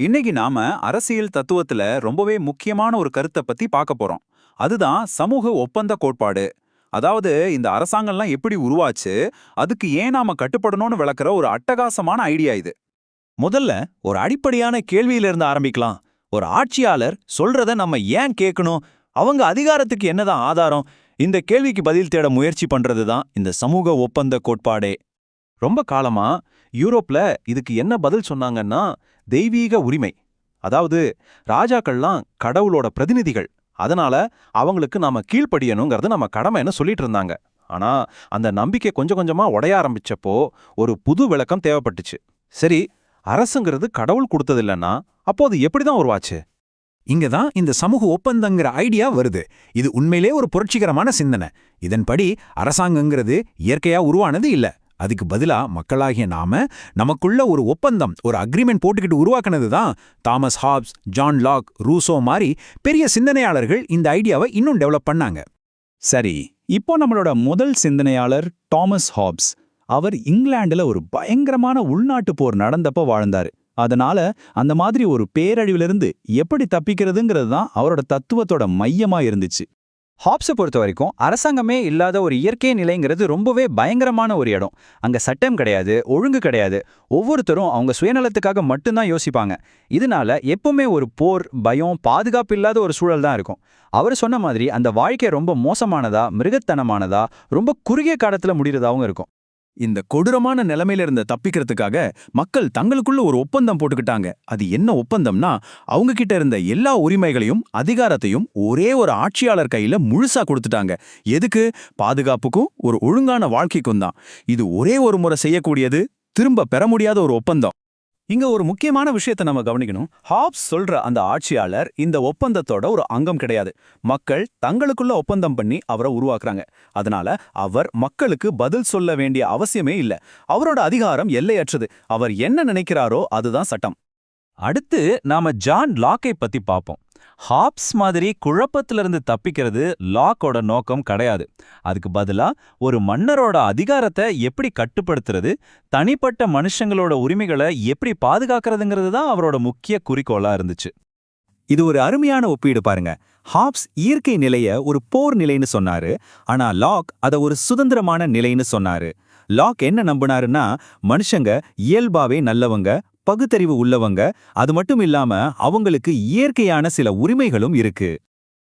இன்னைக்கு நாம அரசியல் தத்துவத்துல ரொம்பவே முக்கியமான ஒரு கருத்தை பத்தி பார்க்க போறோம். அதுதான் சமூக ஒப்பந்த கோட்பாடு. அதாவது இந்த அரசாங்கம்லாம் எப்படி உருவாச்சு, அதுக்கு ஏன் நாம கட்டுப்படணும்னு விளக்குற ஒரு அட்டகாசமான ஐடியா இது. முதல்ல ஒரு அடிப்படையான கேள்வியிலிருந்து ஆரம்பிக்கலாம். ஒரு ஆட்சியாளர் சொல்றத நம்ம ஏன் கேட்கணும்? அவங்க அதிகாரத்துக்கு என்னதான் ஆதாரம்? இந்த கேள்விக்கு பதில் தேட முயற்சி பண்றது தான் இந்த சமூக ஒப்பந்த கோட்பாடே. ரொம்ப காலமா யூரோப்ல இதுக்கு என்ன பதில் சொன்னாங்கன்னா, தெய்வீக உரிமை. அதாவது ராஜாக்கள்லாம் கடவுளோட பிரதிநிதிகள், அதனால அவங்களுக்கு நாம கீழ்ப்படியணுங்கிறது நம்ம கடமைன்னு சொல்லிட்டு இருந்தாங்க. ஆனா அந்த நம்பிக்கை கொஞ்சம் கொஞ்சமா உடைய ஆரம்பிச்சப்போ ஒரு புது விளக்கம் தேவைப்பட்டுச்சு. சரி, அரசுங்கிறது கடவுள் கொடுத்ததில்லைன்னா அப்போ அது எப்படிதான் உருவாச்சு? இங்க தான் இந்த சமூக ஒப்பந்தங்கிற ஐடியா வருது. இது உண்மையிலே ஒரு புரட்சிகரமான சிந்தனை. இதன்படி அரசாங்கங்கிறது இயற்கையா உருவானது இல்ல. அதுக்கு பதிலா மக்களாகிய நாம நமக்குள்ள ஒரு ஒப்பந்தம், ஒரு அக்ரிமெண்ட் போட்டுக்கிட்டு உருவாக்குனது தான். Thomas hops, John lock, Rousseau மாதிரி பெரிய சிந்தனையாளர்கள் இந்த ஐடியாவை இன்னும் டெவலப் பண்ணாங்க. சரி, இப்போ நம்மளோட முதல் சிந்தனையாளர் டாமஸ் ஹாப்ஸ். அவர் இங்கிலாந்துல ஒரு பயங்கரமான உள்நாட்டு போர் நடந்தப்ப வாழ்ந்தாரு. அதனால அந்த மாதிரி ஒரு பேரழிவிலிருந்து எப்படி தப்பிக்கிறதுங்கிறது தான் அவரோட தத்துவத்தோட மையமா இருந்துச்சு. ஹாப்ஸை பொறுத்த வரைக்கும் அரசாங்கமே இல்லாத ஒரு இயற்கை நிலைங்கிறது ரொம்பவே பயங்கரமான ஒரு இடம். அங்க சட்டம் கிடையாது, ஒழுங்கு கிடையாது. ஒவ்வொருத்தரும் அவங்க சுயநலத்துக்காக மட்டும்தான் யோசிப்பாங்க. இதனால எப்பவுமே ஒரு போர், பயம், பாதுகாப்பு இல்லாத ஒரு சூழல் தான் இருக்கும். அவர் சொன்ன மாதிரி அந்த வாழ்க்கை ரொம்ப மோசமானதா, மிருகத்தனமானதா, ரொம்ப குறுகிய காலத்துல முடிகிறதாவும் இருக்கும். இந்த கொடூரமான நிலைமையில இருந்த தப்பிக்கிறதுக்காக மக்கள் தங்களுக்குள்ள ஒரு ஒப்பந்தம் போட்டுக்கிட்டாங்க. அது என்ன ஒப்பந்தம்னா, அவங்க கிட்ட இருந்த எல்லா உரிமைகளையும் அதிகாரத்தையும் ஒரே ஒரு ஆட்சியாளர் கையில முழுசா கொடுத்துட்டாங்க. எதுக்கு? பாதுகாப்புக்கும் ஒரு ஒழுங்கான வாழ்க்கைக்கும் தான். இது ஒரே ஒரு முறை செய்யக்கூடியது, திரும்ப பெற முடியாத ஒரு ஒப்பந்தம். இங்க ஒரு முக்கியமான விஷயத்தை நம்ம கவனிக்கணும். ஹாப்ஸ் சொல்ற அந்த ஆட்சியாளர் இந்த ஒப்பந்தத்தோட ஒரு அங்கம் கிடையாது. மக்கள் தங்களுக்குள்ள ஒப்பந்தம் பண்ணி அவரை உருவாக்குறாங்க. அதனால அவர் மக்களுக்கு பதில் சொல்ல வேண்டிய அவசியமே இல்ல. அவரோட அதிகாரம் எல்லையற்றது. அவர் என்ன நினைக்கிறாரோ அதுதான் சட்டம். அடுத்து நாம ஜான் லாக்கை பத்தி பார்ப்போம். ஹாப்ஸ் மாதிரி குழப்பத்திலிருந்து தப்பிக்கிறது லாக்கோட நோக்கம் கிடையாது. அதுக்கு பதிலா ஒரு மன்னரோட அதிகாரத்தை எப்படி கட்டுப்படுத்துறது, தனிப்பட்ட மனுஷங்களோட உரிமைகளை எப்படி பாதுகாக்கிறதுங்கிறது தான் அவரோட முக்கிய குறிக்கோளா இருந்துச்சு. இது ஒரு அருமையான ஒப்பீடு பாருங்க. ஹாப்ஸ் இயற்கை நிலைய ஒரு போர் நிலைன்னு சொன்னாரு, ஆனா லாக் அதை ஒரு சுதந்திரமான நிலைன்னு சொன்னாரு. லாக் என்ன நம்பினாருன்னா, மனுஷங்க இயல்பாவே நல்லவங்க, பகுத்தறிவு உள்ளவங்க, அது மட்டும் இல்லாம அவங்களுக்கு இயற்கையான சில உரிமைகளும் இருக்கு.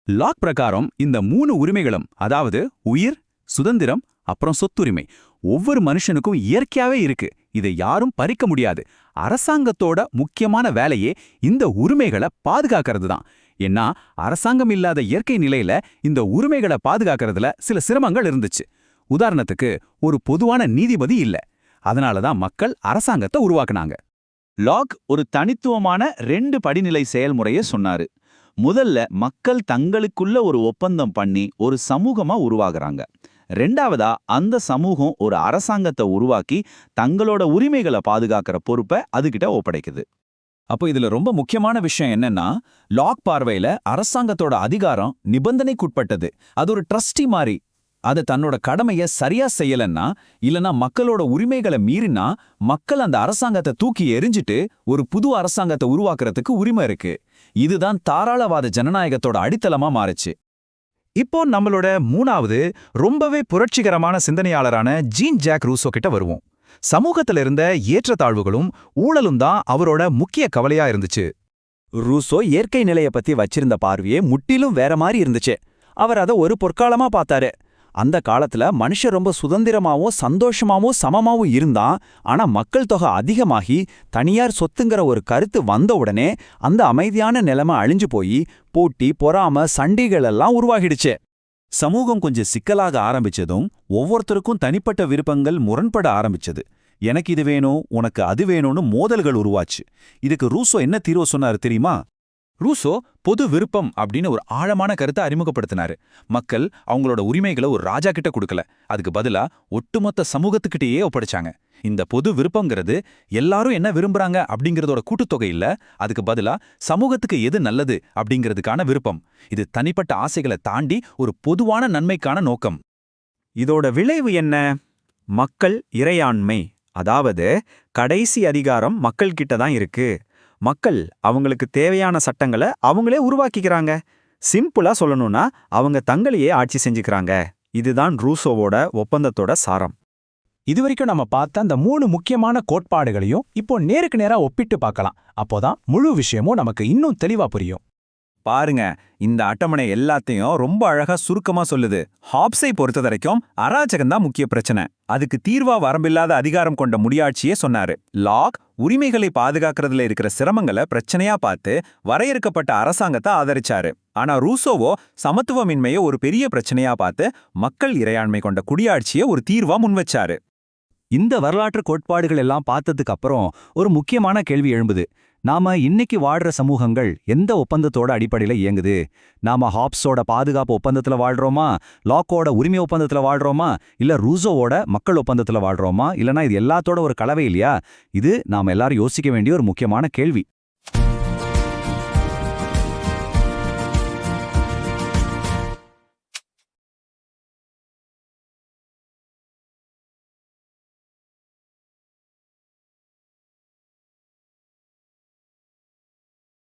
லாக் பிரகாரம் இந்த 3 உரிமைகளும், அதாவது உயிர், சுதந்திரம், அப்புறம் சொத்துரிமை, ஒவ்வொரு மனுஷனுக்கும் இயற்கையாவே இருக்கு. இதை யாரும் பறிக்க முடியாது. அரசாங்கத்தோட முக்கியமான வேலையே இந்த உரிமைகளை பாதுகாக்கிறது தான். ஏன்னா அரசாங்கம் இல்லாத இயற்கை நிலையில இந்த உரிமைகளை பாதுகாக்கிறதுல சில சிரமங்கள் இருந்துச்சு. உதாரணத்துக்கு, ஒரு பொதுவான நீதிபதி இல்ல. அதனாலதான் மக்கள் அரசாங்கத்தை உருவாக்குனாங்க. லாக் ஒரு தனித்துவமான 2 படிநிலை செயல்முறையை சொன்னாரு. முதல்ல மக்கள் தங்களுக்குள்ள ஒரு ஒப்பந்தம் பண்ணி ஒரு சமூகமா உருவாகுறாங்க. ரெண்டாவதா அந்த சமூகம் ஒரு அரசாங்கத்தை உருவாக்கி தங்களோட உரிமைகளை பாதுகாக்கிற பொறுப்பை அதுகிட்ட ஒப்படைக்குது. அப்போ இதுல ரொம்ப முக்கியமான விஷயம் என்னன்னா, லாக் பார்வையில அரசாங்கத்தோட அதிகாரம் நிபந்தனைக்குட்பட்டது. அது ஒரு ட்ரஸ்டி மாதிரி. அது தன்னோட கடமையை சரியா செய்யலன்னா, இல்லனா மக்களோட உரிமைகளை மீறினா, மக்கள் அந்த அரசாங்கத்தை தூக்கி எறிஞ்சிட்டு ஒரு புது அரசாங்கத்தை உருவாக்குறதுக்கு உரிமை இருக்கு. இதுதான் தாராளவாத ஜனநாயகத்தோட அடித்தளமா மாறுச்சு. இப்போ நம்மளோட 3வது ரொம்பவே புரட்சிகரமான சிந்தனையாளரான ஜீன் ஜாக் ரூசோ கிட்ட வருவோம். சமூகத்துல இருந்த ஏற்றத்தாழ்வுகளும் ஊழலும் தான் அவரோட முக்கிய கவலையா இருந்துச்சு. ரூசோ இயற்கை நிலைய பத்தி வச்சிருந்த பார்வையே முற்றிலும் வேற மாதிரி இருந்துச்சு. அவர் அதை ஒரு பொற்காலமா பார்த்தாரு. அந்த காலத்துல மனுஷன் ரொம்ப சுதந்திரமாவும் சந்தோஷமாவும் சமமாவும் இருந்தான். ஆனா மக்கள் தொகை அதிகமாகி தனியார் சொத்துங்கிற ஒரு கருத்து வந்த உடனே அந்த அமைதியான நிலைமை அழிஞ்சு போய் போட்டி, பொறாம, சண்டைகள் எல்லாம் உருவாகிடுச்சு. சமூகம் கொஞ்சம் சிக்கலாக ஆரம்பிச்சதும் ஒவ்வொருத்தருக்கும் தனிப்பட்ட விருப்பங்கள் முரண்பட ஆரம்பிச்சது. எனக்கு இது வேணும், உனக்கு அது வேணும்னு மோதல்கள் உருவாச்சு. இதுக்கு ரூசோ என்ன தீர்வு சொன்னாரு தெரியுமா? ரூசோ பொது விருப்பம் அப்படின்னு ஒரு ஆழமான கருத்தை அறிமுகப்படுத்தினாரு. மக்கள் அவங்களோட உரிமைகளை ஒரு ராஜா கிட்ட கொடுக்கல, அதுக்கு பதிலா ஒட்டுமொத்த சமூகத்துக்கிட்டேயே ஒப்படைச்சாங்க. இந்த பொது விருப்பங்கிறது எல்லாரும் என்ன விரும்புறாங்க அப்படிங்கறதோட கூட்டுத்தொகை இல்ல, அதுக்கு பதிலா சமூகத்துக்கு எது நல்லது அப்படிங்கிறதுக்கான விருப்பம். இது தனிப்பட்ட ஆசைகளை தாண்டி ஒரு பொதுவான நன்மைக்கான நோக்கம். இதோட விளைவு என்ன? மக்கள் இறையாண்மை, அதாவது கடைசி அதிகாரம் மக்கள்கிட்ட தான் இருக்கு. மக்கள் அவங்களுக்கு தேவையான சட்டங்களை அவங்களே உருவாக்கிக்கிறாங்க. சிம்பிளா சொல்லணும்னா அவங்க தங்களையே ஆட்சி செஞ்சுக்கிறாங்க. இதுதான் ரூசோவோட ஒப்பந்தத்தோட சாரம். இதுவரைக்கும் நம்ம பார்த்த அந்த 3 முக்கியமான கோட்பாடுகளையும் இப்போ நேருக்கு நேரா ஒப்பிட்டு பார்க்கலாம். அப்போதான் முழு விஷயமும் நமக்கு இன்னும் தெளிவா புரியும். பாருங்க, இந்த அட்டவணை எல்லாத்தையும் ரொம்ப அழகா சுருக்கமா சொல்லுது. ஹாப்ஸை பொறுத்த வரைக்கும் அராஜகம்தான் முக்கிய பிரச்சனை. அதுக்கு தீர்வா வரம்பில்லாத அதிகாரம் கொண்ட முடியாட்சியே சொன்னாரு. லாக் உரிமைகளை பாதுகாக்கிறதுல இருக்கிற சிரமங்களை பிரச்சனையா பார்த்து வரையறுக்கப்பட்ட அரசாங்கத்தை ஆதரிச்சாரு. ஆனா ரூசோவோ சமத்துவமின்மையை ஒரு பெரிய பிரச்சனையா பார்த்து மக்கள் இறையாண்மை கொண்ட குடியாட்சியை ஒரு தீர்வா முன்வச்சாரு. இந்த வரலாற்று கோட்பாடுகள் எல்லாம் பார்த்ததுக்கு அப்புறம் ஒரு முக்கியமான கேள்வி எழும்புது. நாம இன்னைக்கு வாழ்ற சமூகங்கள் எந்த ஒப்பந்தத்தோட அடிப்படையில இயங்குது? நாம ஹாப்ஸோட பாதுகாப்பு ஒப்பந்தத்துல வாழ்றோமா, லாக்கோட உரிமை ஒப்பந்தத்துல வாழ்றோமா, இல்ல ரூசோவோட மக்கள் ஒப்பந்தத்துல வாழ்றோமா, இல்லனா இது எல்லாத்தோட ஒரு கலவை இல்லையா? இது நாம எல்லாரும் யோசிக்க வேண்டிய ஒரு முக்கியமான கேள்வி.